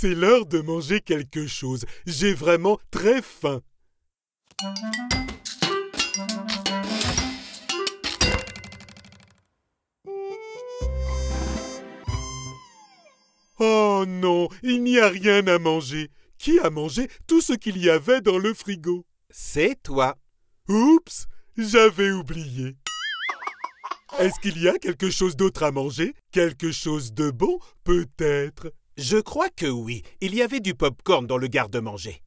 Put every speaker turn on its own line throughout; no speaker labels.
c'est l'heure de manger quelque chose. J'ai vraiment très faim. Oh non, il n'y a rien à manger. Qui a mangé tout ce qu'il y avait dans le frigo?
C'est toi.
Oups, j'avais oublié. Est-ce qu'il y a quelque chose d'autre à manger? Quelque chose de bon, peut-être?
Je crois que oui. Il y avait du pop-corn dans le garde-manger.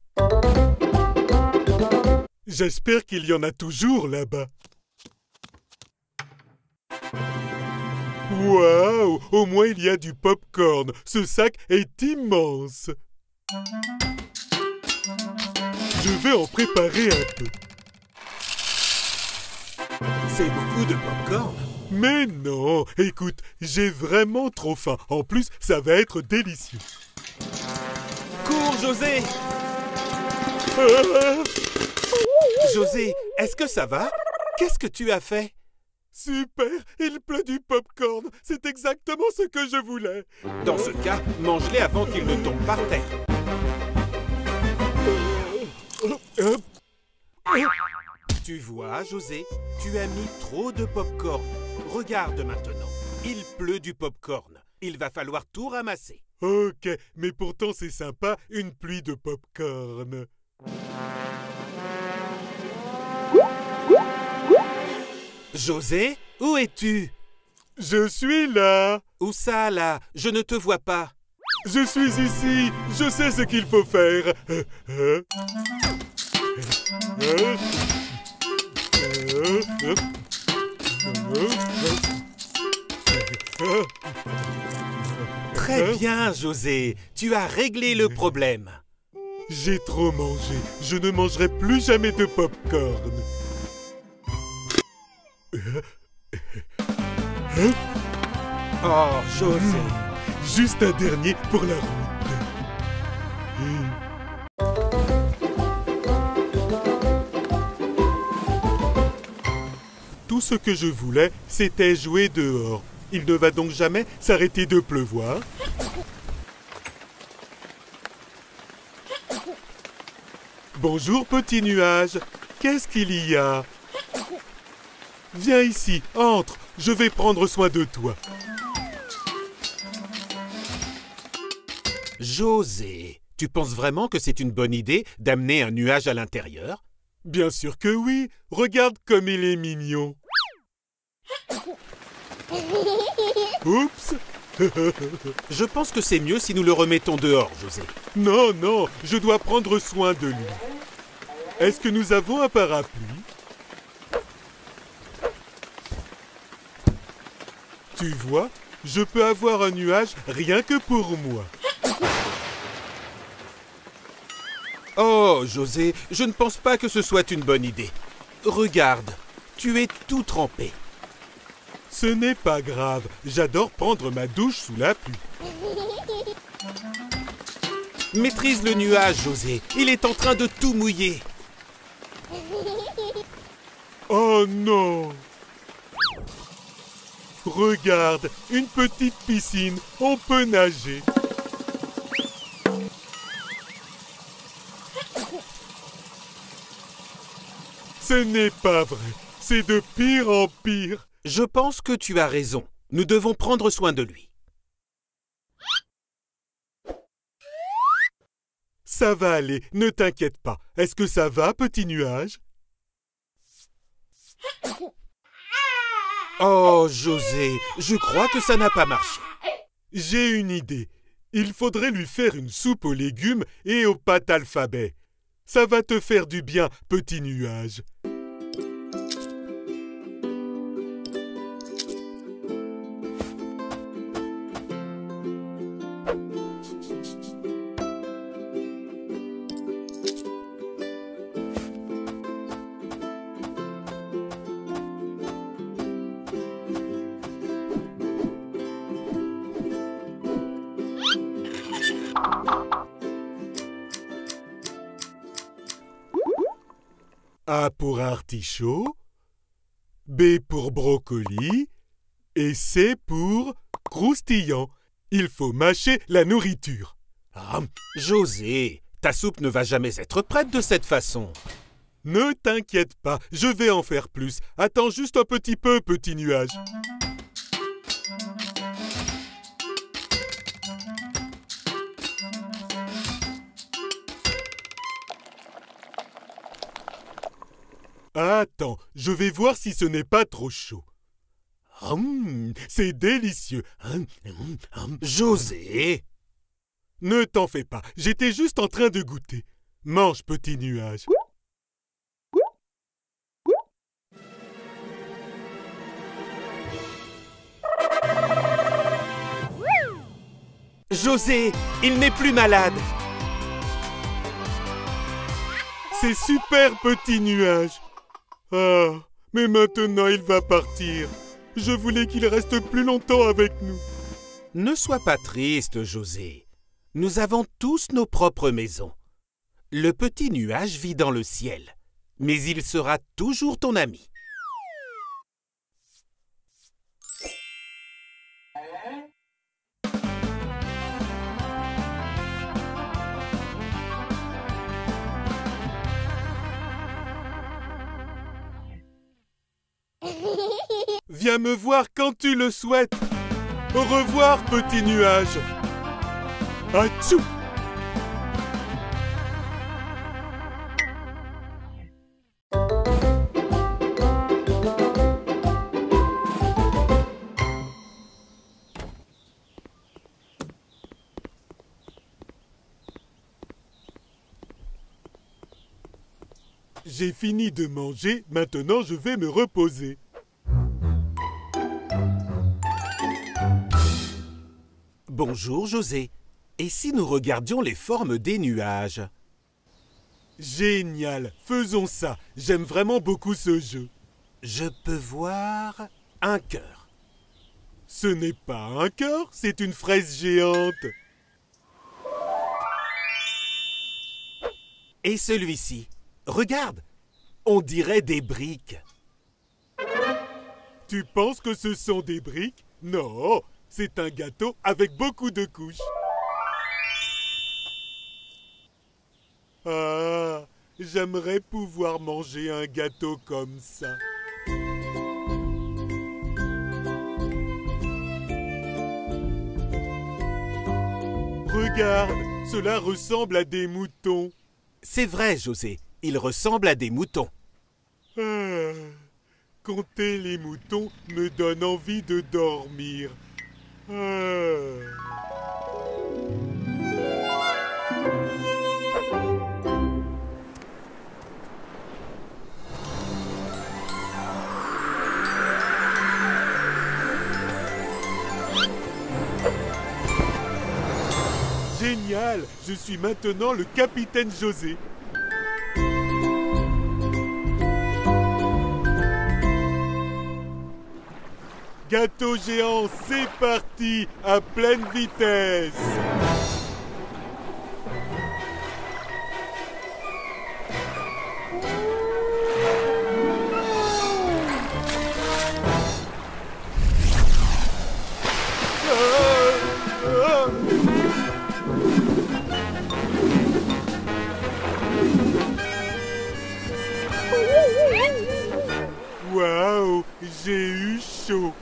J'espère qu'il y en a toujours là-bas. Waouh! Au moins il y a du pop-corn. Ce sac est immense. Je vais en préparer un peu.
C'est beaucoup de pop-corn.
Mais non! Écoute, j'ai vraiment trop faim. En plus, ça va être délicieux.
Cours, José!
Ah!
José, est-ce que ça va? Qu'est-ce que tu as fait?
Super! Il pleut du pop-corn. C'est exactement ce que je voulais.
Dans ce cas, mange-les avant qu'ils ne tombent par terre. Tu vois, José, tu as mis trop de pop-corn. Regarde maintenant, il pleut du pop-corn. Il va falloir tout ramasser.
Ok, mais pourtant c'est sympa, une pluie de pop-corn.
José, où es-tu?
Je suis là.
Où ça, là? Je ne te vois pas.
Je suis ici. Je sais ce qu'il faut faire.
Très bien, José. Tu as réglé le problème.
J'ai trop mangé. Je ne mangerai plus jamais de pop-corn.
Oh, José.
Juste un dernier pour la route. Tout ce que je voulais, c'était jouer dehors. Il ne va donc jamais s'arrêter de pleuvoir. Bonjour, petit nuage. Qu'est-ce qu'il y a? Viens ici, entre. Je vais prendre soin de toi.
José, tu penses vraiment que c'est une bonne idée d'amener un nuage à l'intérieur?
Bien sûr que oui. Regarde comme il est mignon. Oups!
Je pense que c'est mieux si nous le remettons dehors, José.
Non, non, je dois prendre soin de lui. Est-ce que nous avons un parapluie? Tu vois, je peux avoir un nuage rien que pour moi.
Oh, José, je ne pense pas que ce soit une bonne idée. Regarde, tu es tout trempé.
Ce n'est pas grave, j'adore prendre ma douche sous la pluie.
Maîtrise le nuage, José. Il est en train de tout mouiller.
Oh non! Regarde, une petite piscine, on peut nager. Ce n'est pas vrai, c'est de pire en pire.
Je pense que tu as raison. Nous devons prendre soin de lui.
Ça va aller, ne t'inquiète pas. Est-ce que ça va, petit nuage?
Oh, José, je crois que ça n'a pas marché.
J'ai une idée. Il faudrait lui faire une soupe aux légumes et aux pâtes alphabet. Ça va te faire du bien, petit nuage. A pour artichaut, B pour brocoli et C pour croustillant. Il faut mâcher la nourriture.
Ah, José, ta soupe ne va jamais être prête de cette façon.
Ne t'inquiète pas, je vais en faire plus. Attends juste un petit peu, petit nuage. Attends, je vais voir si ce n'est pas trop chaud. C'est délicieux.
José!
Ne t'en fais pas, j'étais juste en train de goûter. Mange, petit nuage.
José, il n'est plus malade.
C'est super, petit nuage. Ah, mais maintenant il va partir. Je voulais qu'il reste plus longtemps avec nous.
Ne sois pas triste, José. Nous avons tous nos propres maisons. Le petit nuage vit dans le ciel, mais il sera toujours ton ami.
Viens me voir quand tu le souhaites. Au revoir, petit nuage. Atchou! J'ai fini de manger, maintenant je vais me reposer.
Bonjour, José. Et si nous regardions les formes des nuages?
Génial, faisons ça. J'aime vraiment beaucoup ce jeu.
Je peux voir un cœur.
Ce n'est pas un cœur, c'est une fraise géante.
Et celui-ci? Regarde, on dirait des briques.
Tu penses que ce sont des briques? Non, c'est un gâteau avec beaucoup de couches. Ah, j'aimerais pouvoir manger un gâteau comme ça. Regarde, cela ressemble à des moutons.
C'est vrai, José, il ressemble à des moutons.
Ah, compter les moutons me donne envie de dormir. Ah. Génial! Je suis maintenant le capitaine José. Gâteau géant, c'est parti! À pleine vitesse! Waouh, j'ai eu chaud.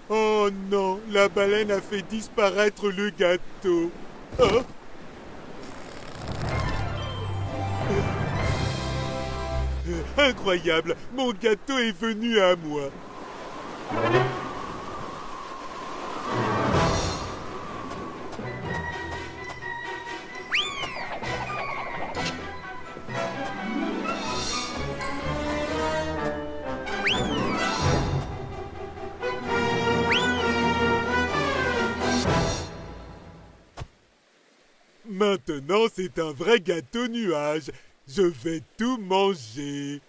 Oh non, la baleine a fait disparaître le gâteau. Oh. Incroyable, mon gâteau est venu à moi. Maintenant, c'est un vrai gâteau nuage. Je vais tout manger.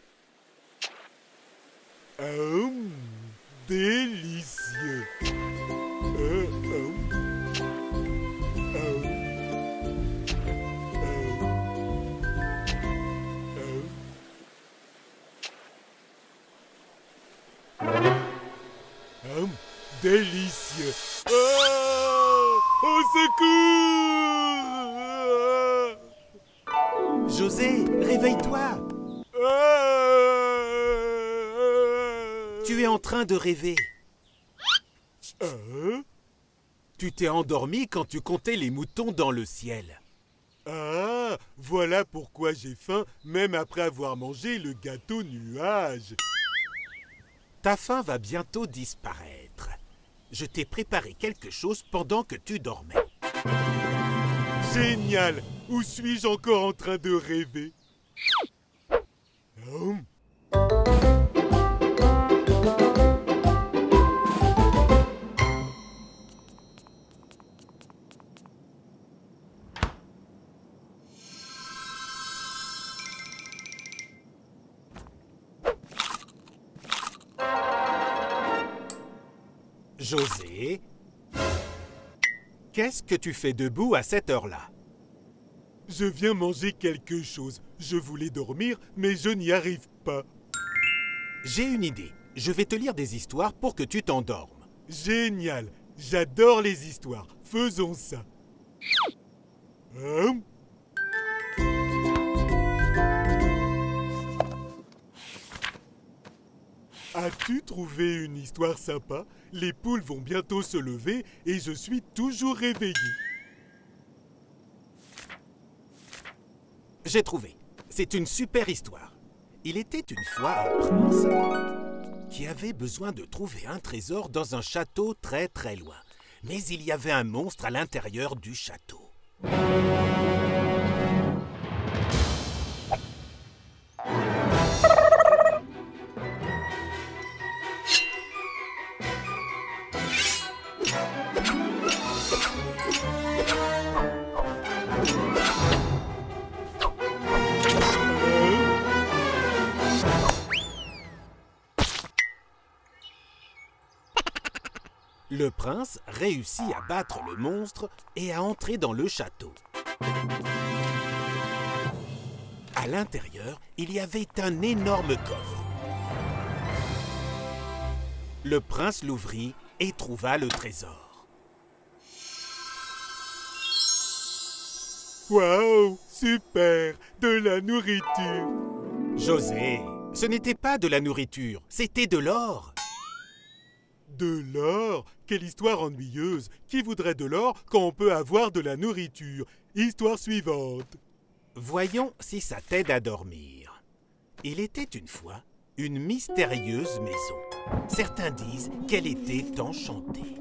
Délicieux. Délicieux. secours!
José, réveille-toi! Tu es en train de rêver. Tu t'es endormi quand tu comptais les moutons dans le ciel.
Ah, voilà pourquoi j'ai faim, même après avoir mangé le gâteau nuage.
Ta faim va bientôt disparaître. Je t'ai préparé quelque chose pendant que tu dormais.
Génial! Où suis-je encore en train de rêver?
José, qu'est-ce que tu fais debout à cette heure-là?
Je viens manger quelque chose. Je voulais dormir, mais je n'y arrive pas.
J'ai une idée. Je vais te lire des histoires pour que tu t'endormes.
Génial! J'adore les histoires. Faisons ça. As-tu trouvé une histoire sympa? Les poules vont bientôt se lever et je suis toujours réveillé.
J'ai trouvé. C'est une super histoire. Il était une fois un prince qui avait besoin de trouver un trésor dans un château très très loin. Mais il y avait un monstre à l'intérieur du château. Le prince réussit à battre le monstre et à entrer dans le château. À l'intérieur, il y avait un énorme coffre. Le prince l'ouvrit et trouva le trésor.
Waouh! Super! De la nourriture!
José, ce n'était pas de la nourriture, c'était de l'or.
De l'or? Quelle histoire ennuyeuse! Qui voudrait de l'or quand on peut avoir de la nourriture? Histoire suivante.
Voyons si ça t'aide à dormir. Il était une fois une mystérieuse maison. Certains disent qu'elle était enchantée.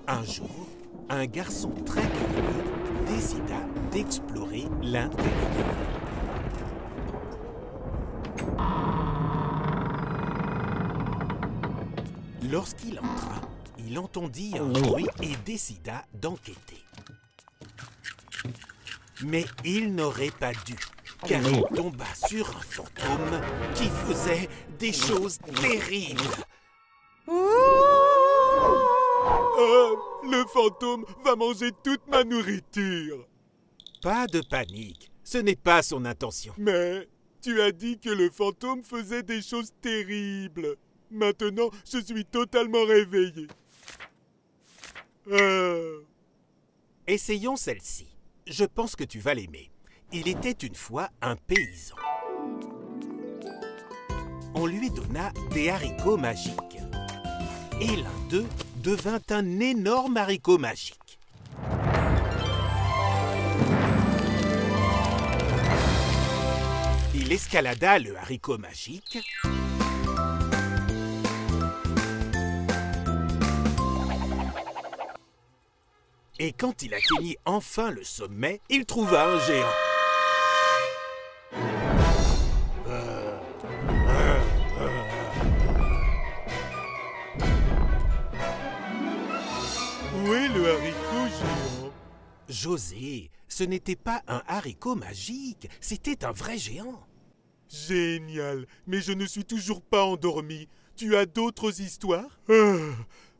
Un jour, un garçon très curieux décida d'explorer l'intérieur. Lorsqu'il entra, il entendit un bruit et décida d'enquêter. Mais il n'aurait pas dû, car il tomba sur un fantôme qui faisait des choses terribles.
Le fantôme va manger toute ma nourriture.
Pas de panique, ce n'est pas son intention.
Mais tu as dit que le fantôme faisait des choses terribles. Maintenant, je suis totalement réveillé.
Essayons celle-ci. Je pense que tu vas l'aimer. Il était une fois un paysan. On lui donna des haricots magiques. Et l'un d'eux devint un énorme haricot magique. Il escalada le haricot magique. Et quand il atteignit enfin le sommet, il trouva un géant.
Où est le haricot géant?
José, ce n'était pas un haricot magique, c'était un vrai géant.
Génial, mais je ne suis toujours pas endormi. Tu as d'autres histoires?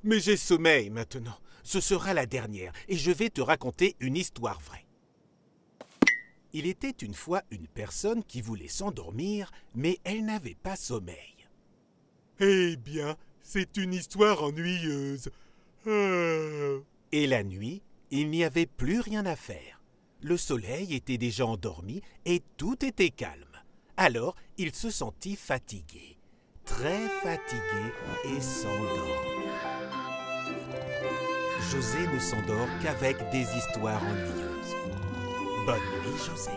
Mais j'ai sommeil maintenant. Ce sera la dernière et je vais te raconter une histoire vraie. Il était une fois une personne qui voulait s'endormir, mais elle n'avait pas sommeil.
Eh bien, c'est une histoire ennuyeuse.
Et la nuit, Il n'y avait plus rien à faire. Le soleil était déjà endormi et tout était calme. Alors, il se sentit fatigué, très fatigué et s'endormit. José ne s'endort qu'avec des histoires ennuyeuses. Bonne nuit, José.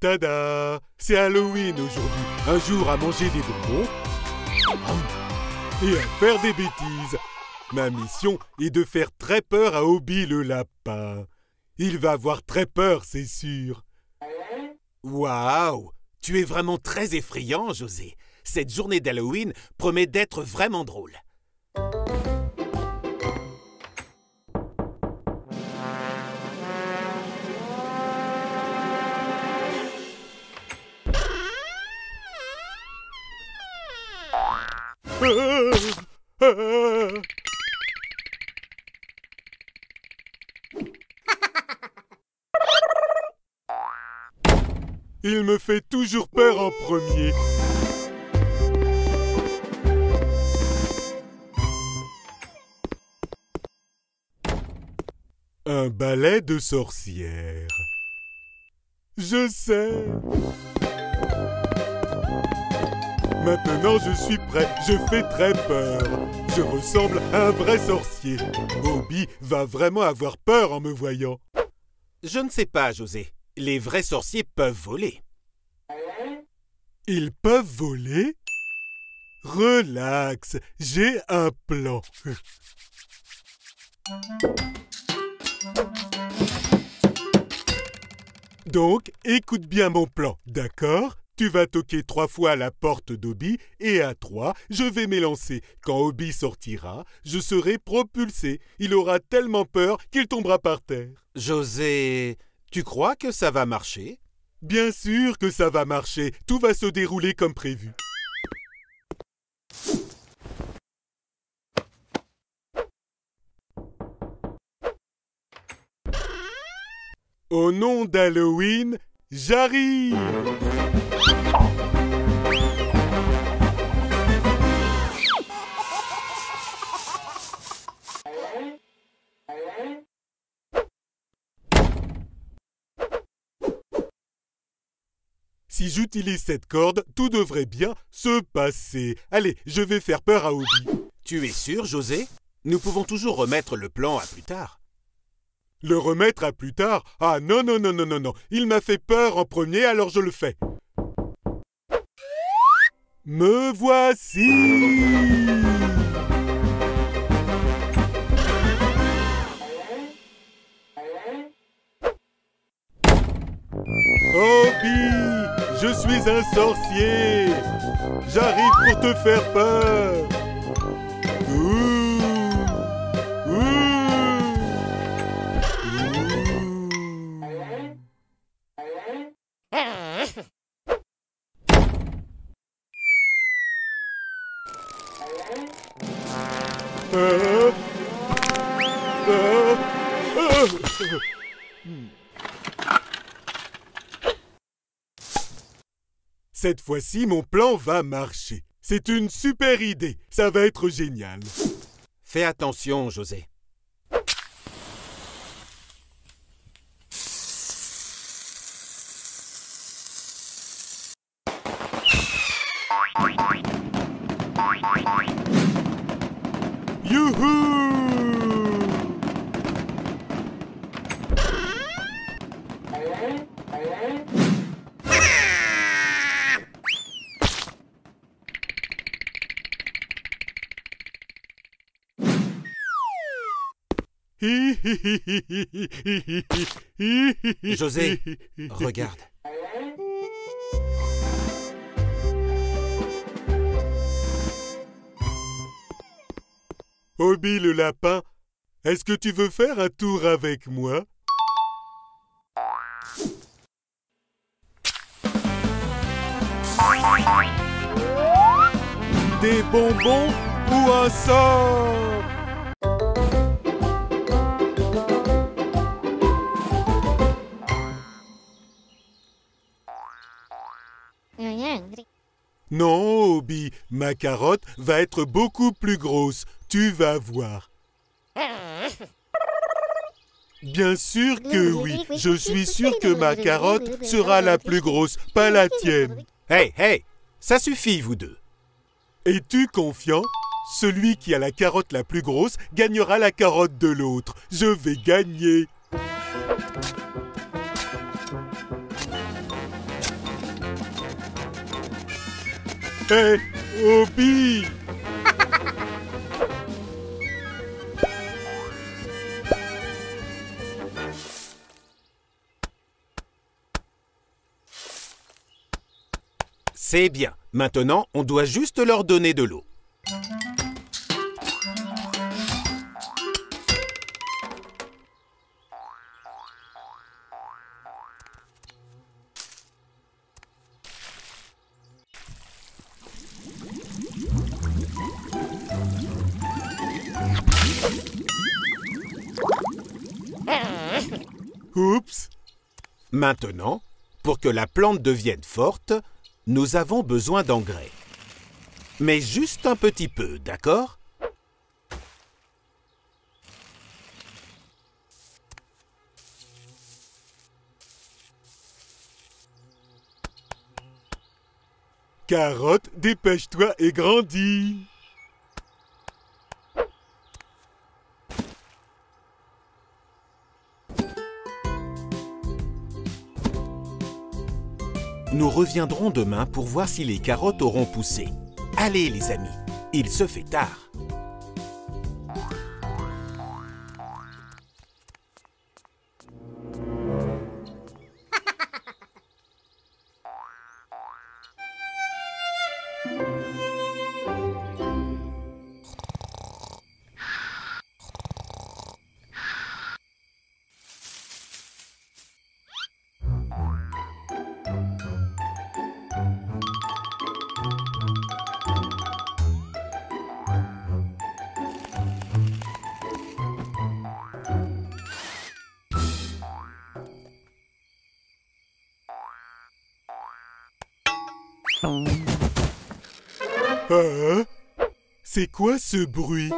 Tada! C'est Halloween aujourd'hui. Un jour à manger des bonbons et à faire des bêtises. Ma mission est de faire très peur à Obi le lapin. Il va avoir très peur, c'est sûr.
Waouh! Tu es vraiment très effrayant, José. Cette journée d'Halloween promet d'être vraiment drôle.
Il me fait toujours peur en premier. Un balai de sorcière. Je sais. Maintenant, je suis prêt. Je fais très peur. Je ressemble à un vrai sorcier. Obi va vraiment avoir peur en me voyant.
Je ne sais pas, José. Les vrais sorciers peuvent voler.
Ils peuvent voler? Relax, j'ai un plan. Donc, écoute bien mon plan, d'accord? Tu vas toquer 3 fois à la porte d'Obi et à 3, je vais m'élancer. Quand Obi sortira, je serai propulsé. Il aura tellement peur qu'il tombera par terre.
José, tu crois que ça va marcher?
Bien sûr que ça va marcher. Tout va se dérouler comme prévu. Au nom d'Halloween, j'arrive! Si j'utilise cette corde, tout devrait bien se passer. Allez, je vais faire peur à Obi.
Tu es sûr, José? Nous pouvons toujours remettre le plan à plus tard.
Le remettre à plus tard? Ah non, non, non, non, non, non. Il m'a fait peur en premier, alors je le fais. Me voici! Obi! Je suis un sorcier! J'arrive pour te faire peur! Ouh! Ouh! Cette fois-ci, mon plan va marcher. C'est une super idée. Ça va être génial.
Fais attention, José.
Youhou!
José, regarde.
Obi le lapin, est-ce que tu veux faire un tour avec moi? Des bonbons ou un sort? Non, Obi, ma carotte va être beaucoup plus grosse. Tu vas voir. Bien sûr que oui. Je suis sûr que ma carotte sera la plus grosse, pas la tienne.
Hey, hey, ça suffit, vous deux.
Es-tu confiant? Celui qui a la carotte la plus grosse gagnera la carotte de l'autre. Je vais gagner. Hé, Obi!
C'est bien. Maintenant, on doit juste leur donner de l'eau.
Oups!
Maintenant, pour que la plante devienne forte, nous avons besoin d'engrais. Mais juste un petit peu, d'accord?
Carotte, dépêche-toi et grandis!
Nous reviendrons demain pour voir si les carottes auront poussé. Allez les amis, il se fait tard.
Ah, c'est quoi ce bruit?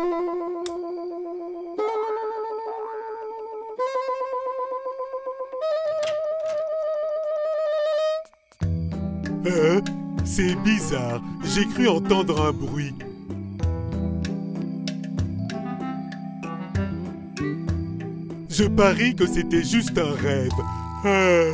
Ah, c'est bizarre, j'ai cru entendre un bruit. Je parie que c'était juste un rêve. Ah.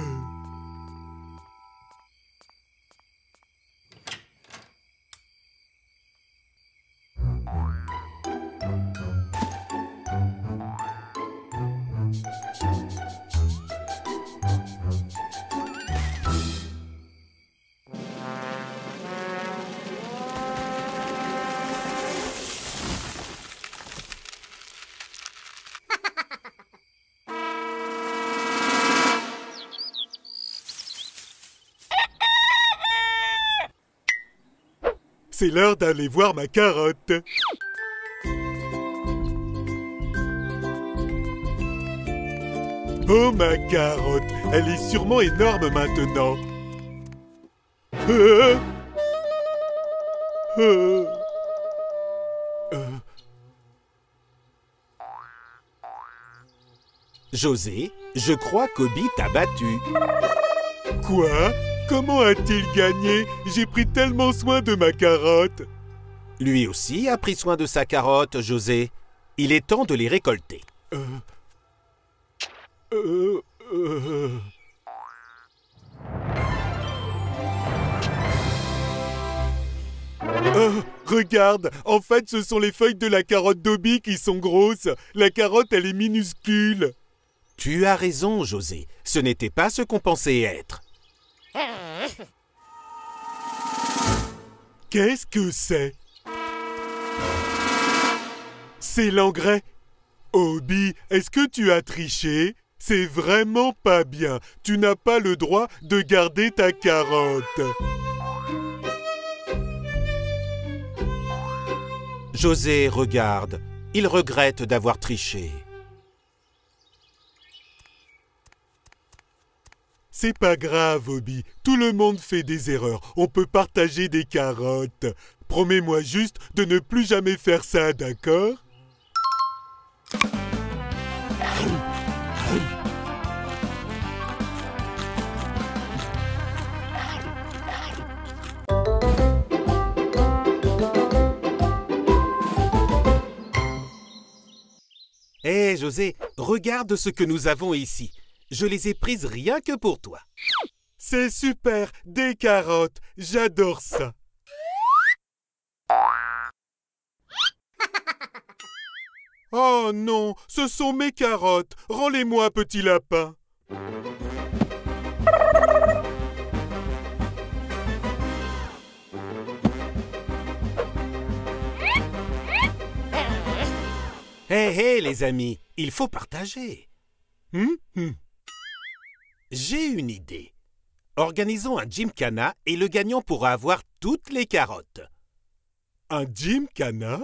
C'est l'heure d'aller voir ma carotte. Oh, ma carotte, elle est sûrement énorme maintenant.
José, je crois qu'Obi t'a battu.
Quoi? Comment a-t-il gagné? J'ai pris tellement soin de ma carotte.
Lui aussi a pris soin de sa carotte, José. Il est temps de les récolter.
Oh, regarde, en fait, ce sont les feuilles de la carotte d'Obi qui sont grosses. La carotte, elle est minuscule.
Tu as raison, José. Ce n'était pas ce qu'on pensait être.
Qu'est-ce que c'est? C'est l'engrais. Obi, est-ce que tu as triché? C'est vraiment pas bien. Tu n'as pas le droit de garder ta carotte.
José, regarde. Il regrette d'avoir triché.
C'est pas grave, Obi. Tout le monde fait des erreurs. On peut partager des carottes. Promets-moi juste de ne plus jamais faire ça, d'accord?
Hé, José, regarde ce que nous avons ici. Je les ai prises rien que pour toi.
C'est super, des carottes. J'adore ça. Oh non, ce sont mes carottes. Rends-les-moi, petit lapin.
Hé, les amis, il faut partager. J'ai une idée. Organisons un gymkhana et le gagnant pourra avoir toutes les carottes.
Un gymkhana?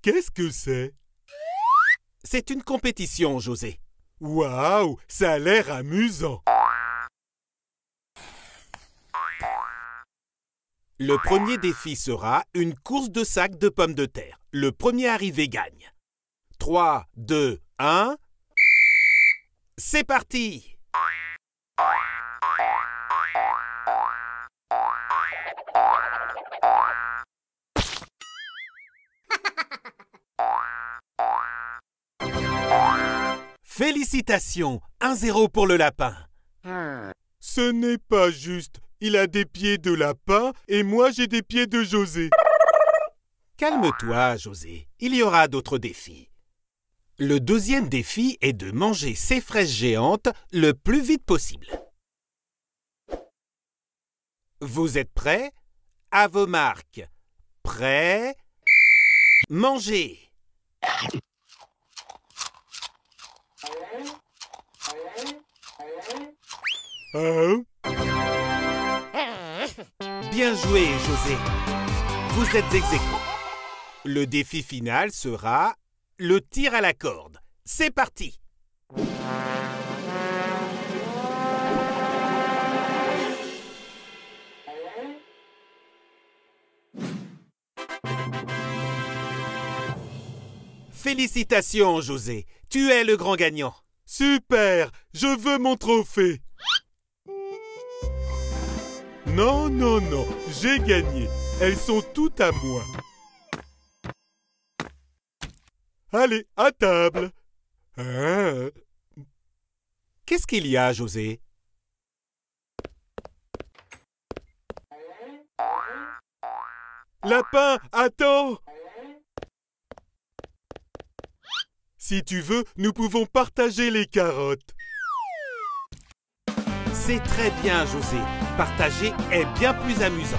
Qu'est-ce que c'est?
C'est une compétition, José.
Waouh, ça a l'air amusant.
Le premier défi sera une course de sacs de pommes de terre. Le premier arrivé gagne. 3, 2, 1. C'est parti! Félicitations! 1-0 pour le lapin.
Ce n'est pas juste. Il a des pieds de lapin et moi j'ai des pieds de José.
Calme-toi, José. Il y aura d'autres défis. Le deuxième défi est de manger ces fraises géantes le plus vite possible. Vous êtes prêts? À vos marques. Prêts? Mangez! Bien joué, José. Vous êtes ex aequo. Le défi final sera le tir à la corde. C'est parti! Félicitations, José. Tu es le grand gagnant.
Super, je veux mon trophée. Non, non, non, j'ai gagné. Elles sont toutes à moi. Allez, à table. Hein?
Qu'est-ce qu'il y a, José?
Lapin, attends! Si tu veux, nous pouvons partager les carottes.
C'est très bien, José. Partager est bien plus amusant.